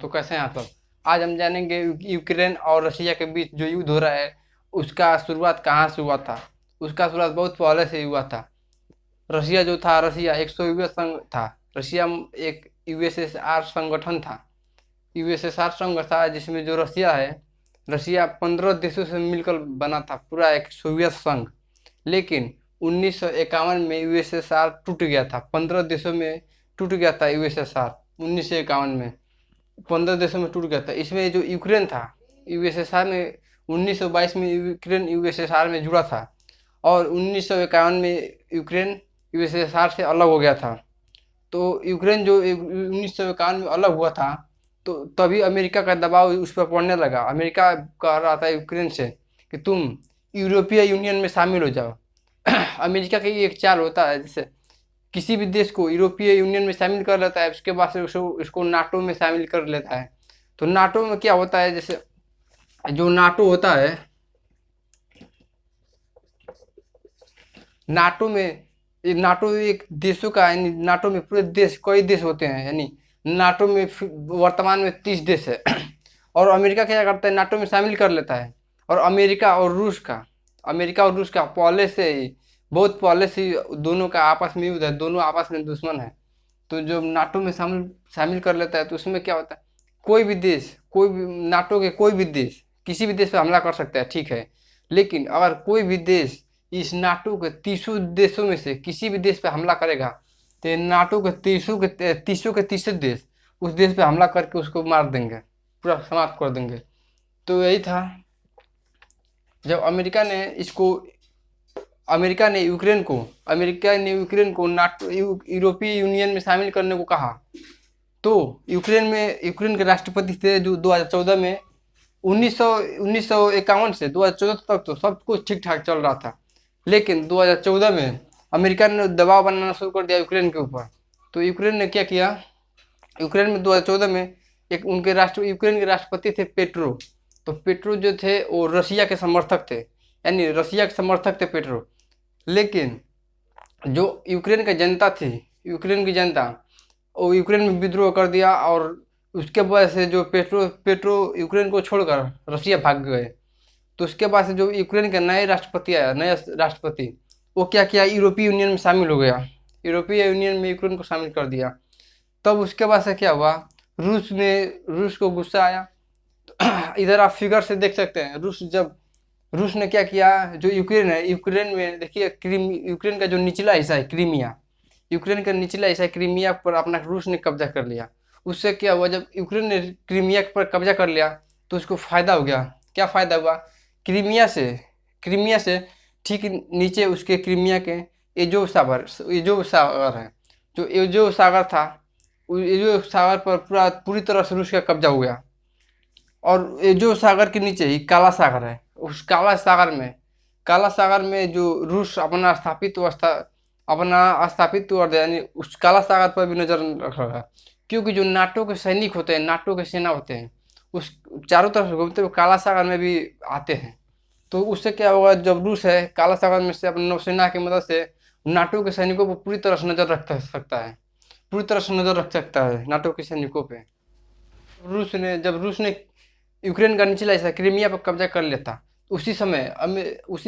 तो कैसे हैं आप सब। आज हम जानेंगे यूक्रेन और रशिया के बीच जो युद्ध हो रहा है उसका शुरुआत कहाँ से हुआ था। उसका शुरुआत बहुत पहले से हुआ था। रशिया जो था, रशिया एक सोवियत संघ था। रशिया एक यूएसएसआर संगठन था। यूएसएसआर संघ था जिसमें जो रशिया है, रशिया 15 देशों से मिलकर बना था, पूरा एक सोवियत संघ। लेकिन 1951 में यूएसएसआर टूट गया था। 15 देशों में टूट गया था यूएसएसआर 1951 में। 15 देशों में टूट गया था। इसमें जो यूक्रेन था, यूएसएसआर में 1922 में यूक्रेन यूएसएसआर में जुड़ा था और 1951 में यूक्रेन यूएसएसआर से अलग हो गया था। तो यूक्रेन जो 1951 में अलग हुआ था, तो तभी अमेरिका का दबाव उस पर पड़ने लगा। अमेरिका कह रहा था यूक्रेन से कि तुम यूरोपीय यूनियन में शामिल हो जाओ। अमेरिका का ये एक चाल होता है, जैसे किसी भी देश को यूरोपीय यूनियन में शामिल कर लेता है, उसके बाद से उसको नाटो में शामिल कर लेता है। तो नाटो में क्या होता है, जैसे जो नाटो होता है, नाटो में नाटो एक देशों का, यानी नाटो में पूरे देश, कई देश होते हैं। यानी नाटो में वर्तमान में 30 देश है। और अमेरिका क्या करता है, नाटो में शामिल कर लेता है। और अमेरिका और रूस का पहले से ही, बहुत पहले से ही दोनों का आपस में युद्ध है, दोनों आपस में दुश्मन है। तो जो नाटो में शामिल शामिल कर लेता है, तो उसमें क्या होता है, कोई भी देश, कोई भी नाटो के कोई भी देश किसी भी देश पर हमला कर सकता है, ठीक है। लेकिन अगर कोई भी देश इस नाटो के 30 देशों में से किसी भी देश पे हमला करेगा, तो नाटो के 30 देश उस देश पे हमला करके उसको मार देंगे, पूरा समाप्त कर देंगे। तो यही था जब अमेरिका ने यूक्रेन को नाटो यूरोपीय यूनियन में शामिल करने को कहा। तो यूक्रेन के राष्ट्रपति थे जो 2014 में 1951 से 2014 तक तो सब कुछ ठीक ठाक चल रहा था। लेकिन 2014 में अमेरिका ने दबाव बनाना शुरू कर दिया यूक्रेन के ऊपर। तो यूक्रेन ने क्या किया, यूक्रेन में 2014 में यूक्रेन के राष्ट्रपति थे पेट्रो। तो पेट्रो जो थे वो रशिया के समर्थक थे, यानी रशिया के समर्थक थे पेट्रो। लेकिन जो यूक्रेन की जनता थी, यूक्रेन की जनता, वो यूक्रेन में विद्रोह कर दिया। और उसके बाद से जो पेट्रो यूक्रेन को छोड़कर रशिया भाग गए। तो उसके बाद से जो यूक्रेन के नए राष्ट्रपति वो क्या किया, यूरोपीय यूनियन में शामिल हो गया। यूरोपीय यूनियन में यूक्रेन को शामिल कर दिया। तब उसके बाद से क्या हुआ, रूस को गुस्सा आया। तो इधर आप फिगर से देख सकते हैं, रूस ने क्या किया, जो यूक्रेन है, यूक्रेन में देखिए यूक्रेन का जो निचला हिस्सा है क्रीमिया, यूक्रेन का निचला हिस्सा क्रीमिया पर अपना रूस ने कब्जा कर लिया। उससे क्या हुआ, जब यूक्रेन ने क्रीमिया पर कब्जा कर लिया तो उसको फायदा हो गया। क्या फायदा हुआ, क्रीमिया से ठीक नीचे उसके क्रीमिया के एजोव सागर है, जो एजोव सागर था, एजोव सागर पर पूरी तरह से रूस का कब्जा हो गया। और एजोव सागर के नीचे ही काला सागर है। उस काला सागर में जो रूस अपना स्थापित कर दिया, यानी उस काला सागर पर भी नजर रख रहा है। क्योंकि जो नाटो के सैनिक होते हैं, नाटो के सेना होते हैं, उस चारों तरफ से घूमते हुए काला सागर में भी आते हैं। तो उससे क्या होगा, जब रूस है काला सागर में से अपनी नौसेना की मदद से नाटो के सैनिकों पर पूरी तरह से नजर रख सकता है, नाटो के सैनिकों पे। जब रूस ने यूक्रेन का निचला हिस्सा क्रीमिया पर कब्जा कर लेता, उसी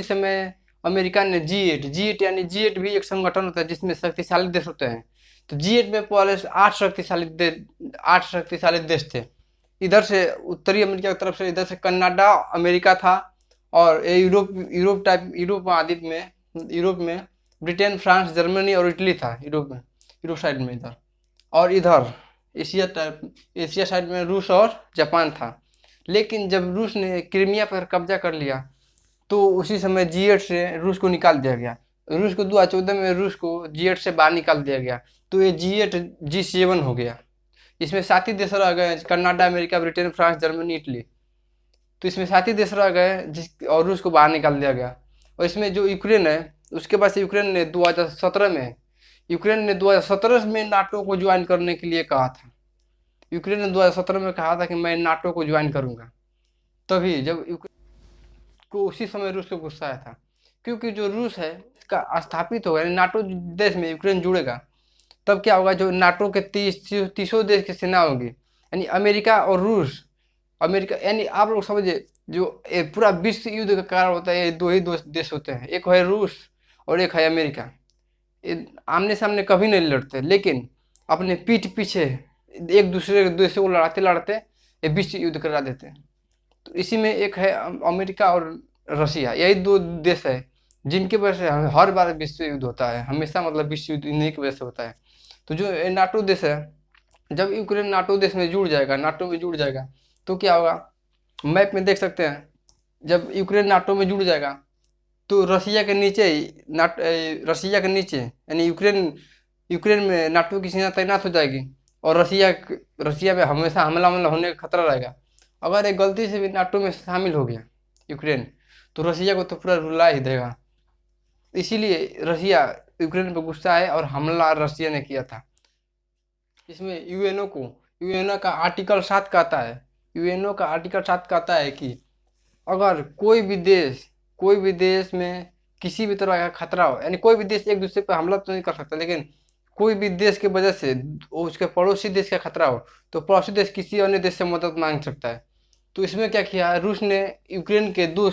समय अमेरिका ने जी एट यानी जी8 भी एक संगठन होता है जिसमें शक्तिशाली देश होते हैं। तो जी8 में पहले से 8 शक्तिशाली देश थे। इधर से उत्तरी अमेरिका की तरफ से, इधर से कनाडा, अमेरिका था। और यूरोप में ब्रिटेन, फ्रांस, जर्मनी और इटली था। यूरोप साइड में इधर। और इधर एशिया साइड में रूस और जापान था। लेकिन जब रूस ने क्रीमिया पर कब्जा कर लिया तो उसी समय जी8 से रूस को निकाल दिया गया। 2014 में रूस को जी8 से बाहर निकाल दिया गया। तो ये जी8 जी7 हो गया। इसमें 7 ही देश रह गए, Canada, America, Britain, France, Germany, Italy. तो इसमें 7 ही देश रह गए और रूस को बाहर निकाल दिया गया। और इसमें जो यूक्रेन है, उसके बाद से यूक्रेन ने 2017 में नाटो को ज्वाइन करने के लिए कहा था। यूक्रेन ने 2017 में कहा था कि मैं नाटो को ज्वाइन करूंगा। तभी जब को उसी समय रूस को गुस्सा आया था। क्योंकि जो रूस है का स्थापित होगा, नाटो देश में यूक्रेन जुड़ेगा, तब क्या होगा, जो नाटो के 30 देश की सेना होगी, यानी अमेरिका और रूस, अमेरिका यानी आप लोग समझिए, जो पूरा विश्व युद्ध का कारण होता है, ये दो ही दो देश होते हैं, एक है रूस और एक है अमेरिका। ये आमने सामने कभी नहीं लड़ते, लेकिन अपने पीठ पीछे एक दूसरे देशों को लड़ाते लड़ाते ये विश्व युद्ध करा देते हैं। तो इसी में एक है अमेरिका और रशिया, यही दो देश है जिनकी वजह से हर बार विश्व युद्ध होता है, हमेशा मतलब विश्व युद्ध इन्हीं की वजह से होता है। तो जो नाटो देश है, जब यूक्रेन नाटो देश में जुड़ जाएगा, नाटो में जुड़ जाएगा, तो क्या होगा, मैप में देख सकते हैं, जब यूक्रेन नाटो में जुड़ जाएगा तो रसिया के नीचे रसिया के नीचे यानी यूक्रेन यूक्रेन में नाटो की सेना तैनात हो जाएगी, और रसिया में हमेशा हमला हमला होने का खतरा रहेगा। अगर एक गलती से भी नाटो में शामिल हो गया यूक्रेन, तो रसिया को तो पूरा रुला ही देगा। इसीलिए रसिया यूक्रेन पर गुस्सा है और हमला रसिया ने किया था। इसमें यूएनओ का आर्टिकल 7 कहता है, यूएनओ का आर्टिकल 7 कहता है कि अगर कोई भी देश में किसी भी तरह का खतरा हो, यानी कोई भी देश एक दूसरे पर हमला तो नहीं कर सकता, लेकिन कोई भी देश की वजह से उसके पड़ोसी देश का खतरा हो, तो पड़ोसी देश किसी अन्य देश से मदद मांग सकता है। तो इसमें क्या किया, रूस ने यूक्रेन के दो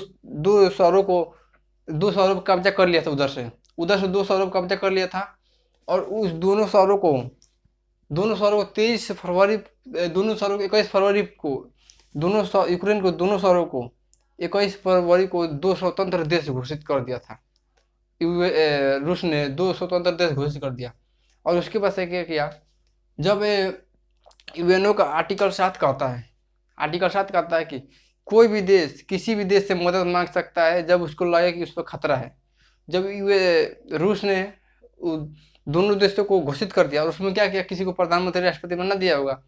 शहरों पर कब्जा कर लिया था, उधर से 2 शहरों पर कब्जा कर लिया था। और उस दोनों शहरों को 23 फरवरी, दोनों शहरों को 21 फरवरी को, यूक्रेन को दोनों शहरों को 21 फरवरी को 2 स्वतंत्र देश घोषित कर दिया था। रूस ने 2 स्वतंत्र देश घोषित कर दिया। और उसके बाद से क्या किया, जब यूएनओ का आर्टिकल 7 कहता है कि कोई भी देश किसी भी देश से मदद मांग सकता है जब उसको लगे कि उस पर खतरा है। जब रूस ने दोनों देशों को घोषित कर दिया, और उसमें क्या किया, किसी को प्रधानमंत्री राष्ट्रपति बना दिया होगा,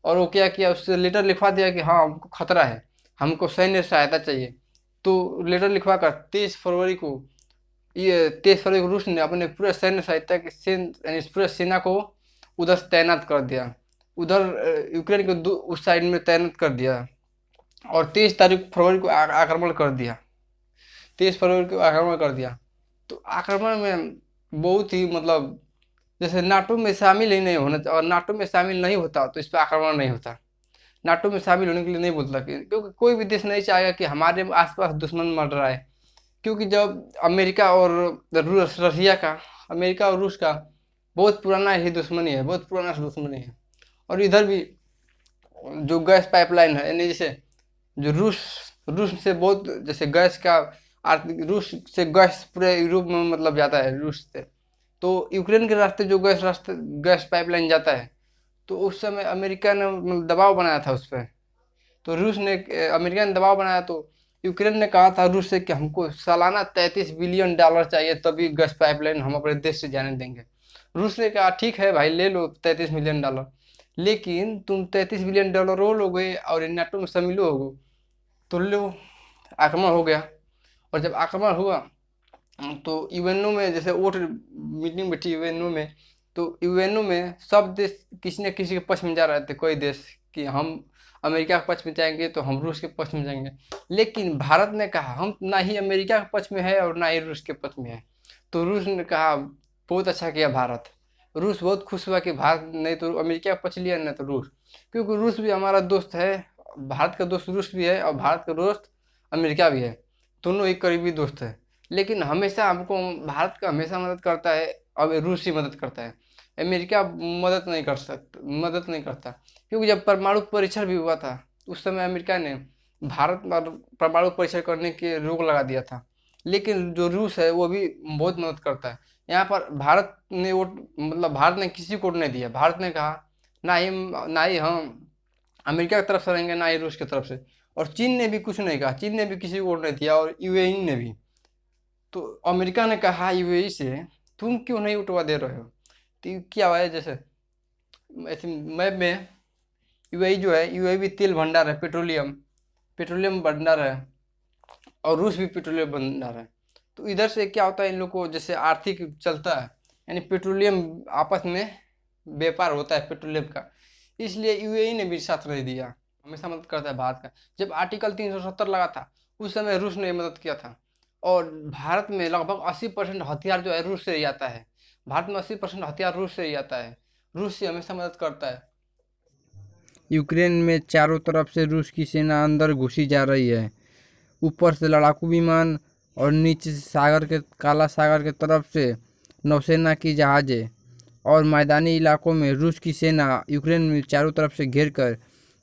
और वो क्या किया, उससे लेटर लिखवा दिया कि हाँ हमको खतरा है, हमको सैन्य सहायता चाहिए। तो लेटर लिखवा कर 23 फरवरी को रूस ने अपने पूरे सैन्य सहायता के यानी पूरे सेना को उधर तैनात कर दिया, उधर यूक्रेन के उस साइड में तैनात कर दिया। और 23 फरवरी को आक्रमण कर दिया, 23 फरवरी को आक्रमण कर दिया। तो आक्रमण में बहुत ही मतलब, जैसे नाटो में शामिल ही नहीं होना, और नाटो में शामिल नहीं होता तो इस पर आक्रमण नहीं होता। नाटो में शामिल होने के लिए नहीं बोलता, क्योंकि कोई भी देश नहीं चाहेगा कि हमारे आसपास दुश्मन मर रहा है। क्योंकि जब अमेरिका और रूस का बहुत पुराना ही दुश्मनी है, बहुत पुराना दुश्मनी है। और इधर भी जो गैस पाइपलाइन है, यानी जैसे जो रूस से बहुत, जैसे रूस से गैस पूरे यूरोप में मतलब जाता है रूस से, तो यूक्रेन के रास्ते जो गैस पाइपलाइन जाता है, तो उस समय अमेरिका ने मतलब दबाव बनाया था उस पर। तो अमेरिका ने दबाव बनाया, तो यूक्रेन ने कहा था रूस से कि हमको सालाना $33 बिलियन चाहिए, तभी गैस पाइपलाइन हम अपने देश से जाने देंगे। रूस ने कहा ठीक है भाई, ले लो $33 बिलियन, लेकिन तुम $33 बिलियन लोगे और नाटो में शामिल होगे, तो लो, आक्रमण हो गया। और जब आक्रमण हुआ तो यूएनओ में जैसे वोट मीटिंग बैठी यूएनओ में, तो यूएनओ में सब देश किसी न किसी के पक्ष में जा रहे थे। कोई देश कि हम अमेरिका के पक्ष में जाएंगे, तो हम रूस के पक्ष में जाएंगे, लेकिन भारत ने कहा हम ना ही अमेरिका के पक्ष में है और ना ही रूस के पक्ष में है। तो रूस ने कहा बहुत अच्छा किया रूस बहुत खुश हुआ कि भारत नहीं तो अमेरिका का पक्ष लिया, नहीं तो रूस, क्योंकि रूस भी हमारा दोस्त है, भारत का दोस्त रूस भी है और भारत का दोस्त अमेरिका भी है, दोनों एक करीबी दोस्त है। लेकिन हमेशा हमको भारत का हमेशा मदद करता है, अब रूस ही मदद करता है, अमेरिका मदद नहीं करता। क्योंकि जब परमाणु परीक्षण भी हुआ था, उस समय अमेरिका ने भारत पर परमाणु परीक्षण करने की रोक लगा दिया था, लेकिन जो रूस है वो भी बहुत मदद करता है। यहाँ पर भारत ने किसी को नहीं दिया। भारत ने कहा ना ही हम अमेरिका की तरफ से रहेंगे, ना ही रूस की तरफ से। और चीन ने भी कुछ नहीं कहा, चीन ने भी किसी को नहीं दिया, और यूएई ने भी। तो अमेरिका ने कहा यूएई से तुम क्यों नहीं उठवा दे रहे हो। तो क्या हुआ है, जैसे ऐसे मैप में यूएई जो है, यूएई भी तेल भंडार है, पेट्रोलियम भंडार है, और रूस भी पेट्रोलियम भंडार है। तो इधर से क्या होता है, इन लोग को जैसे आर्थिक चलता है, यानी पेट्रोलियम आपस में व्यापार होता है पेट्रोलियम का, इसलिए यूएई ने भी साथ नहीं दिया, हमेशा मदद करता है भारत का। जब आर्टिकल 370 लगा था उस समय रूस ने मदद किया था। और भारत में लगभग 80% हथियार जो है रूस से ही आता है, भारत में 80% हथियार रूस से ही आता है, रूस से हमेशा मदद करता है। यूक्रेन में चारों तरफ से रूस की सेना अंदर घुसी जा रही है। ऊपर से लड़ाकू विमान और नीचे से काला सागर के तरफ से नौसेना की जहाज़ें, और मैदानी इलाकों में रूस की सेना यूक्रेन में चारों तरफ से घेर कर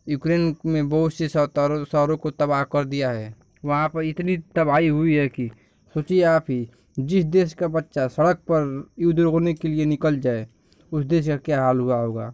यूक्रेन में बहुत से शहरों को तबाह कर दिया है। वहाँ पर इतनी तबाही हुई है कि सोचिए आप ही, जिस देश का बच्चा सड़क पर युद्ध रोकने के लिए निकल जाए उस देश का क्या हाल हुआ होगा।